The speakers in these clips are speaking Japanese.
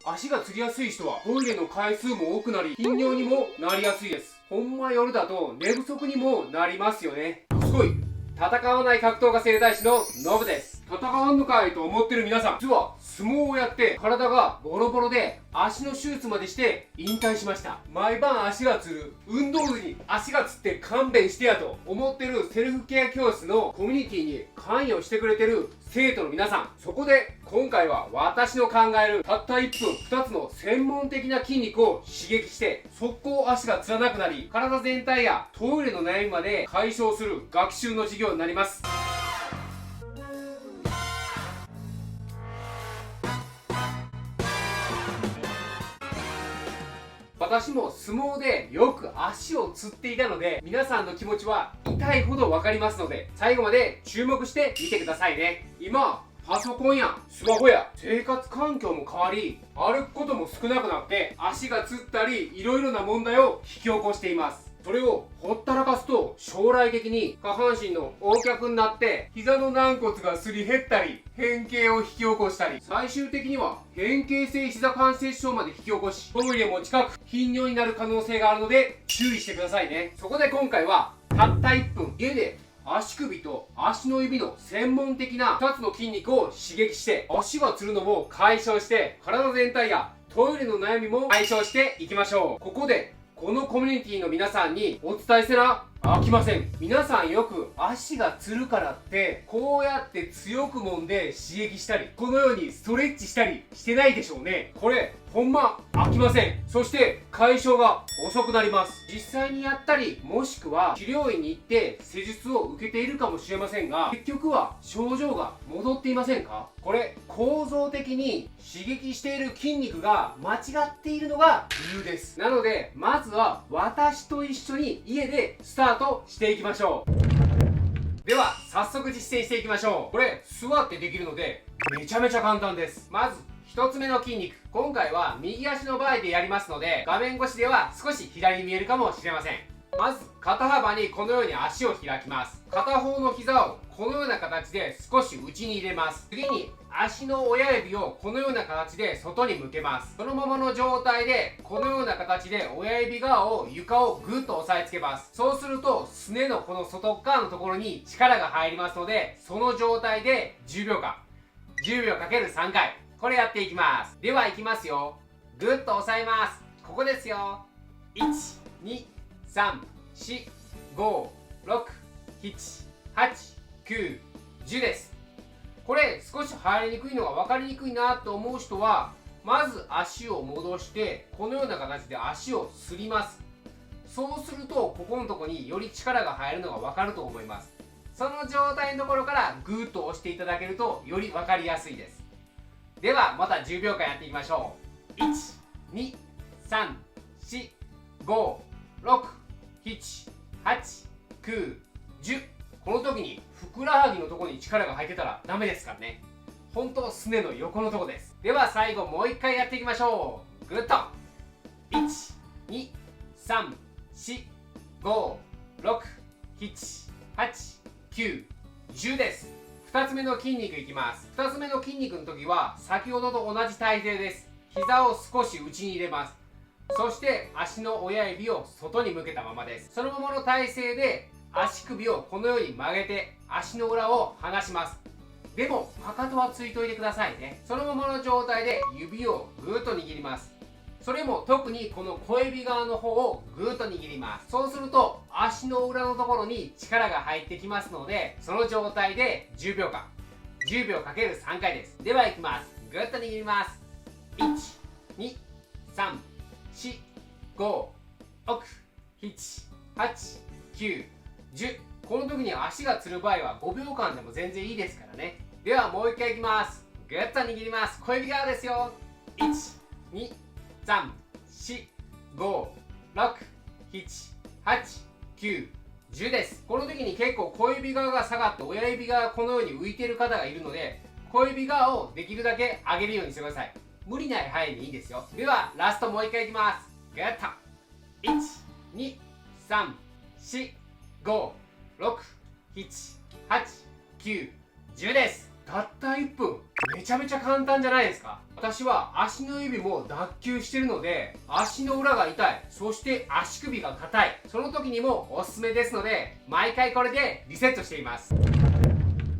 足がつりやすい人はトイレの回数も多くなり頻尿にもなりやすいです。ほんま夜だと寝不足にもなりますよね。すごい戦わない格闘家整体師のノブです。戦わんのかいと思ってる皆さん、実は相撲をやって体がボロボロで足の手術までして引退しました。毎晩足がつる、運動時に足がつって勘弁してやと思ってるセルフケア教室のコミュニティに関与してくれてる生徒の皆さん、そこで今回は私の考えるたった1分2つの専門的な筋肉を刺激して速攻足がつらなくなり、体全体やトイレの悩みまで解消する学習の授業になります。私も相撲でよく足をつっていたので、皆さんの気持ちは痛いほど分かりますので、最後まで注目して見てくださいね。今パソコンやスマホや生活環境も変わり、歩くことも少なくなって足がつったりいろいろな問題を引き起こしています。それをほったらかすと将来的に下半身の横脚になって膝の軟骨がすり減ったり変形を引き起こしたり、最終的には変形性膝関節症まで引き起こし、トイレも近く頻尿になる可能性があるので注意してくださいね。そこで今回はたった1分家で足首と足の指の専門的な2つの筋肉を刺激して足がつるのも解消して体全体やトイレの悩みも解消していきましょう。ここでこのコミュニティの皆さんにお伝えせなあきません。皆さんよく足がつるからってこうやって強く揉んで刺激したりこのようにストレッチしたりしてないでしょうね。これほんま飽きません。そして解消が遅くなります。実際にやったりもしくは治療院に行って施術を受けているかもしれませんが、結局は症状が戻っていませんか？これ構造的に刺激している筋肉が間違っているのが理由です。なのでまずは私と一緒に家でスタートしていきましょう。では早速実践していきましょう。これ座ってできるのでめちゃめちゃ簡単です。まず1つ目の筋肉、今回は右足の場合でやりますので画面越しでは少し左に見えるかもしれません。まず肩幅にこのように足を開きます。片方の膝をこのような形で少し内に入れます。次に足の親指をこのような形で外に向けます。そのままの状態でこのような形で親指側を床をグッと押さえつけます。そうするとすねのこの外側のところに力が入りますので、その状態で10秒間10秒かける3回これやっていきます。ではいきますよ。グッと押さえます。ここですよ。1、2、3、4、5、6、7、8、9、10です。これ少し入りにくいのが分かりにくいなと思う人は、まず足を戻してこのような形で足をすります。そうするとここのところにより力が入るのが分かると思います。その状態のところからグーッと押していただけるとより分かりやすいです。ではまた10秒間やっていきましょう。1、2、3、4、5、6、7、8、9、10。この時にふくらはぎのところに力が入ってたらダメですからね。本当すねの横のところです。では最後もう一回やっていきましょう。グッと1、2、3、4、5、6、7、8、9、10です。2つ目の筋肉いきます。2つ目の筋肉の時は先ほどと同じ体勢です。膝を少し内に入れます。そして足の親指を外に向けたままです。そのままの体勢で足首をこのように曲げて足の裏を離します。でもかかとはついといてくださいね。そのままの状態で指をぐーっと握ります。それも特にこの小指側の方をぐーっと握ります。そうすると足の裏のところに力が入ってきますので、その状態で10秒間10秒かける3回です。ではいきます。ぐっと握ります。1、2、3、4、5、6、7、8、9、10。この時に足がつる場合は5秒間でも全然いいですからね。ではもう一回いきます。ぐっと握ります。小指側ですよ。1、2、3、4、5、6、7、8、9、10です。この時に結構小指側が下がって親指側がこのように浮いている方がいるので、小指側をできるだけ上げるようにしてください。無理ない範囲でいいですよ。ではラストもう一回いきます。グッと1、2、3、4、5、6、7、8、9、10です。たった1分、めちゃめちゃ簡単じゃないですか。私は足の指も脱臼してるので、足の裏が痛い、そして足首が硬い、その時にもおすすめですので、毎回これでリセットしています。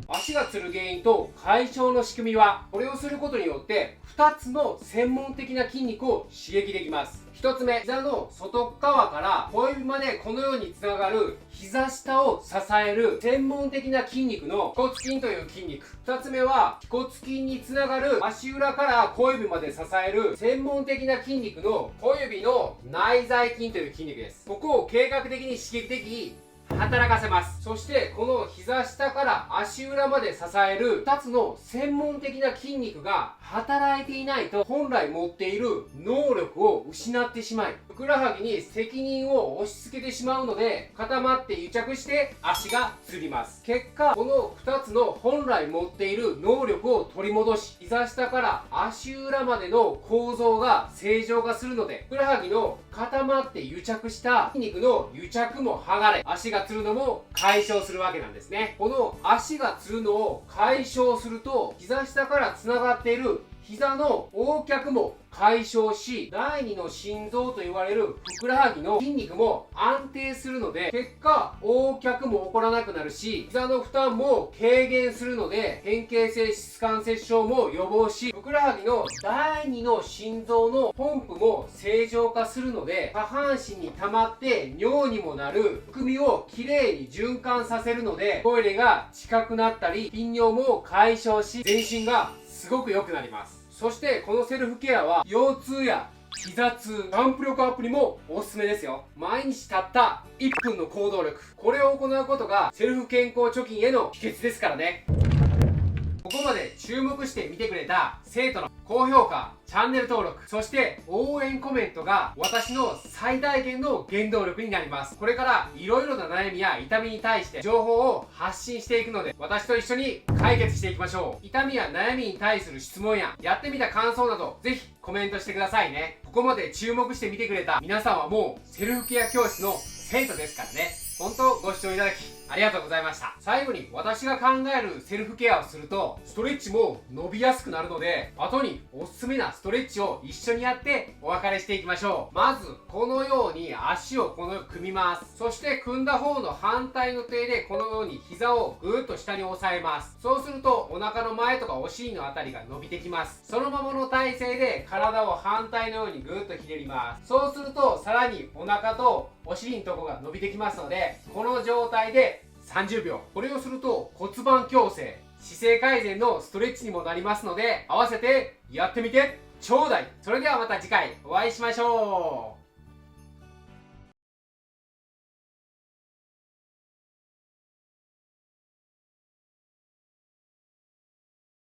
足がつる原因と解消の仕組みは、これをすることによって2つの専門的な筋肉を刺激できます。1つ目、膝の外側から小指までこのようにつながる膝下を支える専門的な筋肉の腓骨筋という筋肉。2つ目は腓骨筋につながる足裏から小指まで支える専門的な筋肉の小指の内在筋という筋肉です。ここを計画的に刺激的に働かせます。そしてこの膝下から足裏まで支える2つの専門的な筋肉が働いていないと、本来持っている能力を失ってしまい、ふくらはぎに責任を押し付けてしまうので、固まって癒着して足がつります。結果、この2つの本来持っている能力を取り戻し、膝下から足裏までの構造が正常化するので、ふくらはぎの固まって癒着した筋肉の癒着も剥がれ、足がつるのも解消するわけなんですね。この足がつるのを解消すると、膝下からつながっている膝の横脚も解消し、第二の心臓と言われるふくらはぎの筋肉も安定するので、結果横脚も起こらなくなるし、膝の負担も軽減するので、変形性膝関節症も予防し、ふくらはぎの第二の心臓のポンプも正常化するので、下半身に溜まって尿にもなる含みをきれいに循環させるので、トイレが近くなったり頻尿も解消し、全身がすごく良くなります。そしてこのセルフケアは腰痛や膝痛、ジャンプ力アップにもおすすめですよ。毎日たった1分の行動力、これを行うことがセルフ健康貯金への秘訣ですからね。ここまで注目して見てくれた生徒の高評価、チャンネル登録、そして応援コメントが私の最大限の原動力になります。これから色々な悩みや痛みに対して情報を発信していくので、私と一緒に解決していきましょう。痛みや悩みに対する質問ややってみた感想など、ぜひコメントしてくださいね。ここまで注目して見てくれた皆さんはもうセルフケア教室の生徒ですからね。本当ご視聴いただきありがとうございました。最後に私が考えるセルフケアをすると、ストレッチも伸びやすくなるので、後におすすめなストレッチを一緒にやってお別れしていきましょう。まずこのように足をこのように組みます。そして組んだ方の反対の手でこのように膝をぐーっと下に押さえます。そうするとお腹の前とかお尻のあたりが伸びてきます。そのままの体勢で体を反対のようにぐーっとひねります。そうするとさらにお腹とお尻のとこが伸びてきますので、この状態で30秒。これをすると骨盤矯正、姿勢改善のストレッチにもなりますので、合わせてやってみてちょうだい。それではまた次回お会いしましょう。